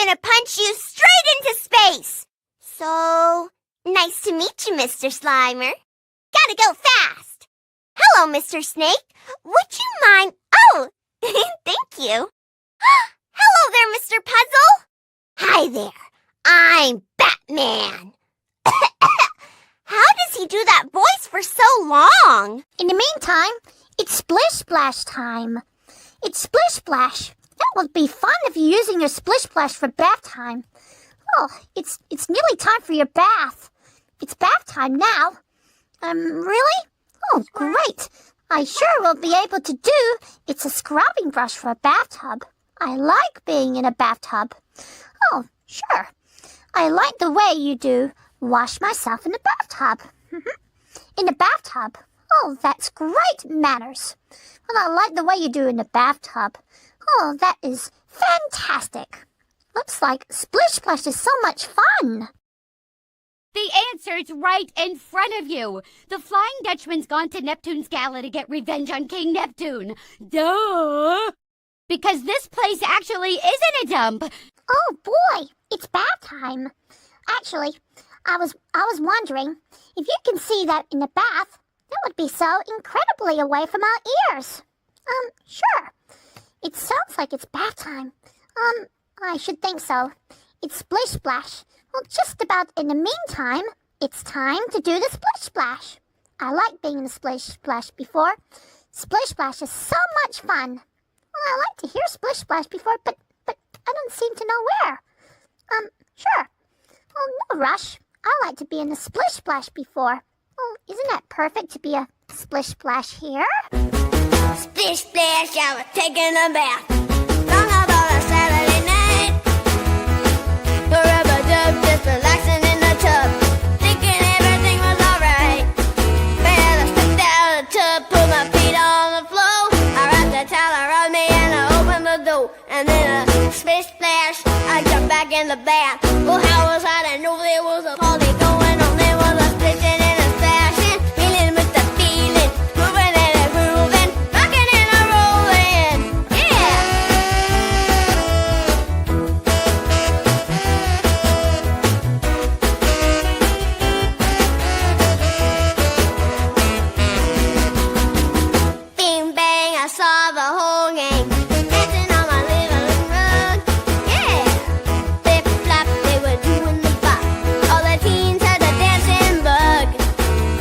gonna punch you straight into space. So, nice to meet you, Mr. Slimer. Gotta go fast. Hello, Mr. Snake. Would you mind... Oh, thank you. Hello there, Mr. Puzzle. Hi there. I'm Batman. How does he do that voice for so long? In the meantime, it's Splish Splash time. It's Splish Splash. That would be fun if you're using your Splish Splash for bath time. Oh, it's nearly time for your bath. It's bath time now. Really? Oh, great. I sure will be able to do It's a scrubbing brush for a bathtub. I like being in a bathtub. Oh, sure. I like the way you do Wash myself in the bathtub. In the bathtub? Oh, that's great manners. Well, I like the way you do in the bathtub. Oh, that is fantastic. Looks like Splish Splash is so much fun. The answer's right in front of you. The Flying Dutchman's gone to Neptune's gala to get revenge on King Neptune. Duh! Because this place actually isn't a dump. Oh, boy, it's bath time. Actually, I was wondering if you can see that in the bath, that would be so incredibly away from our ears. Sure. It sounds like it's bath time. I should think so. It's Splish Splash. Well, just about in the meantime, it's time to do the Splish Splash. I like being in the Splish Splash before. Splish Splash is so much fun. Well, I like to hear Splish Splash before, but I don't seem to know where. Sure. Well, no rush. I like to be in the Splish Splash before. Oh, isn't that perfect to be a Splish Splash here? Splish Splash, I was taking a bath. Long about a Saturday night. Rub-a-dub, just relaxing in the tub. Thinking everything was alright. Well, I stepped out of the tub, put my feet on the floor. I wrapped the towel around me and I opened the door. And then a Splish Splash, I jumped back in the bath. Well, how was I to know there was a party going on? There was a splitting and a splashing, feeling with the feeling, moving and a grooving, rocking and a rolling, yeah! Bing bang, I saw the whole gang dancing on my living room rug, yeah! Flip flop, they were doing the bop. All the teens had the dancing bug.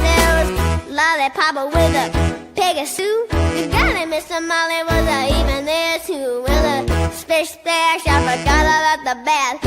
There was Lollipop with a Pegasus. You got it, Mr. Molly was even there too. With a Splish Splash, I forgot about the bath.